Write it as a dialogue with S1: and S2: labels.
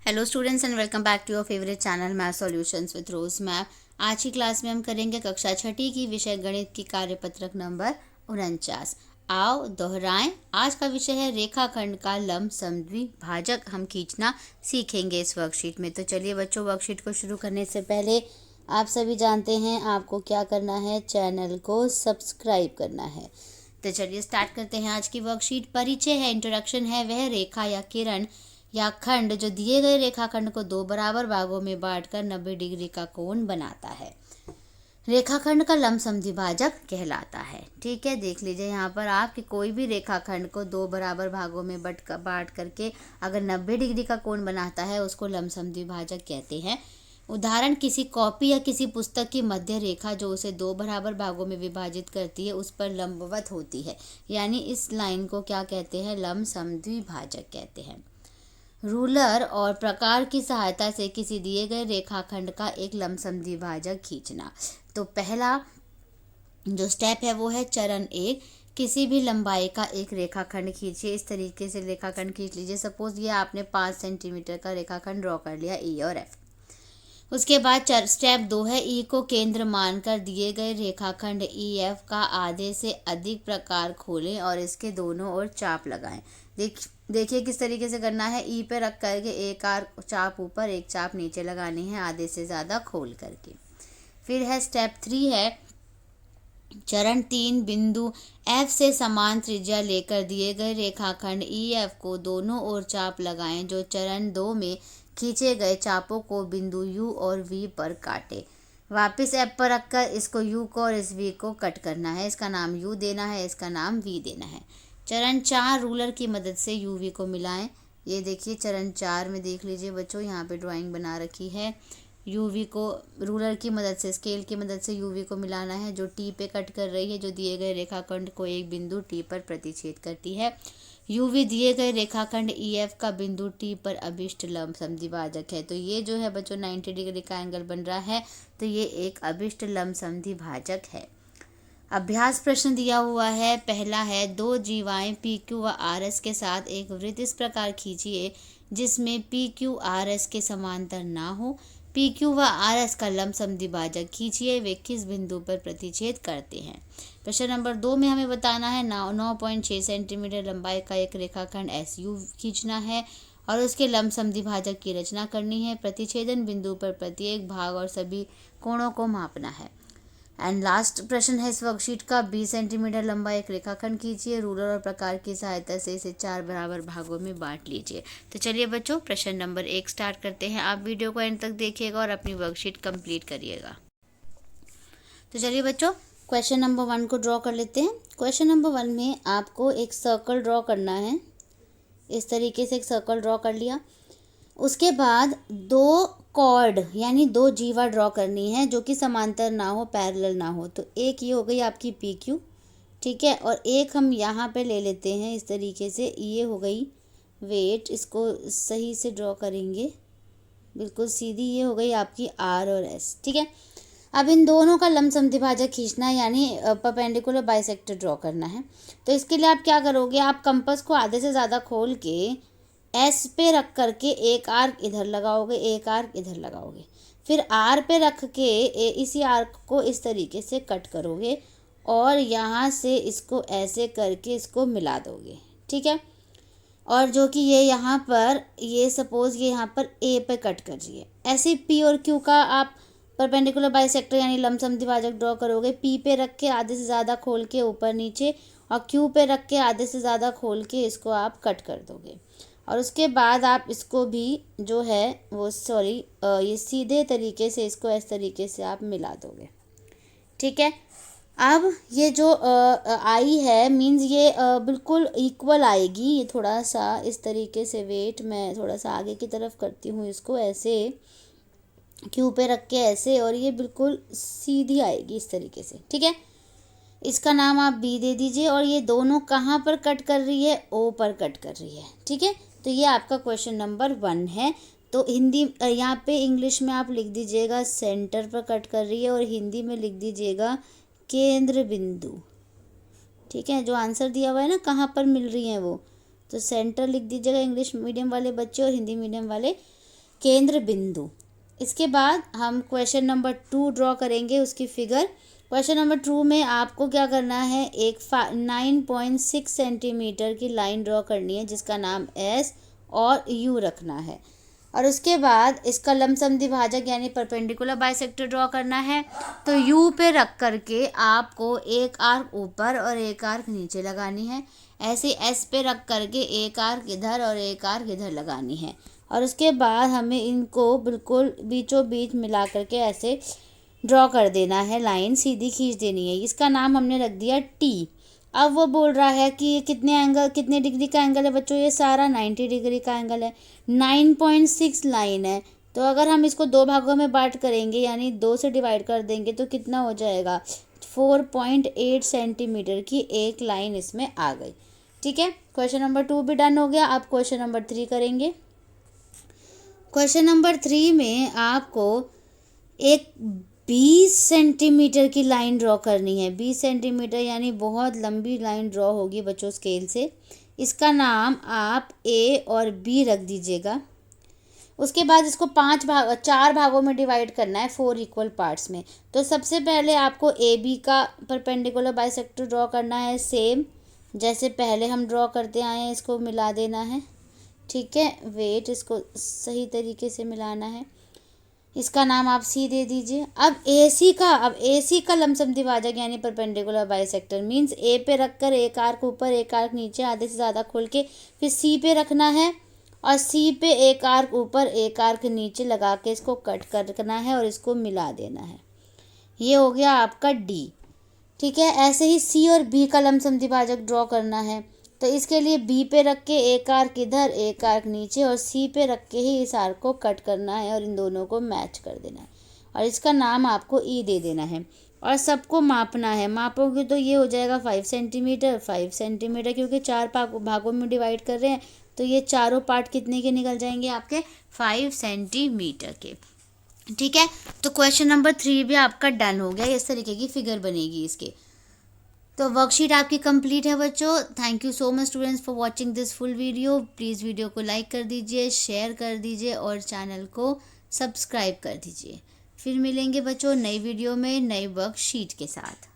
S1: Hello students and welcome back to your favourite channel math solutions with Rose ma'am. आज की class में हम करेंगे कक्षा छठी की विषय गणित की कार्यपत्रक नंबर 49। आओ दोहराएं। आज का विषय है रेखाखंड का लंब समद्विभाजक हम खींचना सीखेंगे इस वर्कशीट में। तो चलिए बच्चों, वर्कशीट को शुरू करने से पहले आप सभी जानते हैं आपको क्या करना है, चैनल को सब्सक्राइब करना है। तो चलिए स्टार्ट करते हैं। आज की वर्कशीट परिचय है, इंट्रोडक्शन है। वह रेखा या किरण या खंड जो दिए गए रेखाखंड को दो बराबर भागों में बांटकर 90 डिग्री का कोण बनाता है, रेखाखंड का लंब समद्विभाजक कहलाता है। ठीक है, देख लीजिए यहाँ पर आप कि कोई भी रेखाखंड को दो बराबर भागों में बांट करके अगर 90 डिग्री का कोण बनाता है उसको लंब समद्विभाजक कहते हैं। उदाहरण, किसी कॉपी या किसी पुस्तक की मध्य रेखा जो उसे दो बराबर भागों में विभाजित करती है उस पर लंबवत होती है, यानी इस लाइन को क्या कहते हैं, लंब समद्विभाजक कहते हैं। रूलर और प्रकार की सहायता से किसी दिए गए रेखाखंड का एक लंब समद्विभाजक खींचना। तो पहला जो स्टेप है वो है चरण 1। किसी भी लंबाई का एक रेखाखंड खींचिए। इस तरीके से रेखाखंड खींच लीजिए। सपोज ये आपने 5 सेंटीमीटर का रेखाखंड ड्रॉ कर लिया, ई और एफ। उसके बाद स्टेप 2 है, ई को केंद्र मानकर दिए गए रेखाखंड ई एफ का आधे से अधिक प्रकार खोलें और इसके दोनों ओर चाप लगाएं। देखिए किस तरीके से करना है। ई पे रख करके एक आर चाप ऊपर एक चाप नीचे लगानी है, आधे से ज़्यादा खोल करके। फिर है स्टेप 3 है चरण 3, बिंदु एफ से समान त्रिज्या लेकर दिए गए रेखाखंड ई एफ को दोनों ओर चाप लगाएं जो चरण 2 में खींचे गए चापों को बिंदु यू और वी पर काटे। वापस एफ पर रखकर इसको यू को और इस वी को कट करना है। इसका नाम यू देना है, इसका नाम वी देना है। चरण 4, रूलर की मदद से यू वी को मिलाएं। ये देखिए चरण 4 में देख लीजिए बच्चों, यहाँ पे ड्राइंग बना रखी है। यूवी को रूलर की मदद से, स्केल की मदद से यूवी को मिलाना है जो टी पे कट कर रही है, जो दिए गए रेखाखंड को एक बिंदु टी पर प्रतिच्छेद करती है। यूवी दिए गए रेखाखंड ई एफ का बिंदु टी पर अभिष्ट लंब समद्विभाजक है। तो ये जो है बच्चों 90 डिग्री का एंगल बन रहा है, तो ये एक अभिष्ट लंब समद्विभाजक है। अभ्यास प्रश्न दिया हुआ है। पहला है, दो जीवाएं पी क्यू व आर एस के साथ एक वृत्त इस प्रकार खींचिए जिसमें पी क्यू आर एस के समांतर ना हो। पी क्यू व आर एस का लंब समद्विभाजक खींचिए, वे किस बिंदु पर प्रतिच्छेद करते हैं। प्रश्न नंबर 2 में हमें बताना है 9.6 सेंटीमीटर लंबाई का एक रेखाखंड एस यू खींचना है और उसके लंब समद्विभाजक की रचना करनी है। प्रतिच्छेदन बिंदु पर प्रत्येक भाग और सभी कोणों को मापना है। एंड लास्ट प्रश्न है इस वर्कशीट का, 20 सेंटीमीटर लंबा एक रेखाखंड खींचिए। रूलर और प्रकार की सहायता से इसे 4 बराबर भागों में बांट लीजिए। तो चलिए बच्चों, प्रश्न नंबर 1 स्टार्ट करते हैं। आप वीडियो को एंड तक देखिएगा और अपनी वर्कशीट कंप्लीट करिएगा। तो चलिए बच्चों, क्वेश्चन नंबर 1 को ड्रॉ कर लेते हैं। क्वेश्चन नंबर 1 में आपको एक सर्कल ड्रॉ करना है। इस तरीके से एक सर्कल ड्रॉ कर लिया। उसके बाद दो कॉर्ड यानी दो जीवा ड्रॉ करनी है जो कि समांतर ना हो, पैरेलल ना हो। तो एक ये हो गई आपकी पी क्यू, ठीक है, और एक हम यहाँ पे ले लेते हैं इस तरीके से, ये हो गई वेट, इसको सही से ड्रॉ करेंगे बिल्कुल सीधी, ये हो गई आपकी आर और एस, ठीक है। अब इन दोनों का लंब समद्विभाजक खींचना है, यानी परपेंडिकुलर बाइसेक्टर ड्रॉ करना है। तो इसके लिए आप क्या करोगे, आप कंपास को आधे से ज़्यादा खोल के एस पे रख करके एक आर्क इधर लगाओगे, एक आर्क इधर लगाओगे। फिर आर पे रख के इसी आर्क को इस तरीके से कट करोगे और यहाँ से इसको ऐसे करके इसको मिला दोगे, ठीक है। और जो कि ये यहाँ पर, ये सपोज ये यहाँ पर ए पे कट कर रही है। ऐसे पी और क्यू का आप परपेंडिकुलर बाइसेक्टर यानी लंब समद्विभाजक ड्रॉ करोगे। पी पे रख के आधे से ज़्यादा खोल के ऊपर नीचे और क्यू पे रख के आधे से ज़्यादा खोल के इसको आप कट कर दोगे। और उसके बाद आप इसको भी जो है वो ये सीधे तरीके से इसको इस तरीके से आप मिला दोगे, ठीक है। अब ये जो आई है मीन्स ये बिल्कुल इक्वल आएगी। ये थोड़ा सा इस तरीके से, वेट मैं थोड़ा सा आगे की तरफ करती हूँ इसको, ऐसे क्यू पे रख के ऐसे, और ये बिल्कुल सीधी आएगी इस तरीके से, ठीक है। इसका नाम आप बी दे दीजिए। और ये दोनों कहाँ पर कट कर रही है, ओ पर कट कर रही है, ठीक है। तो ये आपका क्वेश्चन नंबर 1 है। तो हिंदी यहाँ पे इंग्लिश में आप लिख दीजिएगा सेंटर पर कट कर रही है और हिंदी में लिख दीजिएगा केंद्र बिंदु, ठीक है। जो आंसर दिया हुआ है ना कहाँ पर मिल रही हैं वो, तो सेंटर लिख दीजिएगा इंग्लिश मीडियम वाले बच्चे और हिंदी मीडियम वाले केंद्र बिंदु। इसके बाद हम क्वेश्चन नंबर 2 ड्रॉ करेंगे उसकी फिगर। क्वेश्चन नंबर 2 में आपको क्या करना है, एक 9.6 सेंटीमीटर की लाइन ड्रॉ करनी है जिसका नाम एस और यू रखना है, और उसके बाद इसका लमसम द्विभाजक यानी परपेंडिकुलर बाइसेक्टर ड्रॉ करना है। तो यू पे रख करके आपको एक आर्क ऊपर और एक आर्क नीचे लगानी है। ऐसे एस पे रख करके एक आर्क इधर और एक आर्क इधर लगानी है, और उसके बाद हमें इनको बिल्कुल बीचों बीच मिला करके ऐसे ड्रॉ कर देना है, लाइन सीधी खींच देनी है। इसका नाम हमने रख दिया टी। अब वो बोल रहा है कि कितने डिग्री का एंगल है बच्चों, ये सारा 90 डिग्री का एंगल है। 9.6 लाइन है, तो अगर हम इसको 2 भागों में बांट करेंगे यानी 2 से डिवाइड कर देंगे तो कितना हो जाएगा, 4.8 सेंटीमीटर की एक लाइन इसमें आ गई। ठीक है, क्वेश्चन नंबर 2 भी डन हो गया। अब क्वेश्चन नंबर 3 करेंगे। क्वेश्चन नंबर 3 में आपको एक 20 सेंटीमीटर की लाइन ड्रॉ करनी है। 20 सेंटीमीटर यानी बहुत लंबी लाइन ड्रॉ होगी बच्चों स्केल से। इसका नाम आप ए और बी रख दीजिएगा। उसके बाद इसको 4 भागों में डिवाइड करना है, 4 इक्वल पार्ट्स में। तो सबसे पहले आपको ए बी का परपेंडिकुलर बाइसेक्टर ड्रॉ करना है, सेम जैसे पहले हम ड्रॉ करते आए हैं, इसको मिला देना है। ठीक है, वेट, इसको सही तरीके से मिलाना है। इसका नाम आप सी दे दीजिए। अब ए सी का लमसम द्विभाजक यानी परपेंडिकुलर बाइसेक्टर मींस ए पे रखकर एक आर्क ऊपर एक आर्क नीचे आधे से ज़्यादा खोल के फिर सी पे रखना है, और सी पे एक आर्क ऊपर एक आर्क नीचे लगा के इसको कट करना है और इसको मिला देना है। ये हो गया आपका डी। ठीक है, ऐसे ही सी और बी का लमसम द्विभाजक ड्रॉ करना है। तो इसके लिए बी पे रख के एक आर्क इधर एक आर्क नीचे, और सी पे रख के ही इस आर्क को कट करना है और इन दोनों को मैच कर देना है, और इसका नाम आपको ई दे देना है। और सबको मापना है, मापोगे तो ये हो जाएगा 5 सेंटीमीटर 5 सेंटीमीटर, क्योंकि 4 भागों में डिवाइड कर रहे हैं तो ये चारों पार्ट कितने के निकल जाएंगे आपके, 5 सेंटीमीटर के। ठीक है, तो क्वेश्चन नंबर 3 भी आपका डन हो गया। इस तरीके की फिगर बनेगी इसके। तो वर्कशीट आपकी कंप्लीट है बच्चों। Thank you so much students for watching this full video. Please video को लाइक कर दीजिए, शेयर कर दीजिए और चैनल को सब्सक्राइब कर दीजिए। फिर मिलेंगे बच्चों नई वीडियो में नई वर्कशीट के साथ।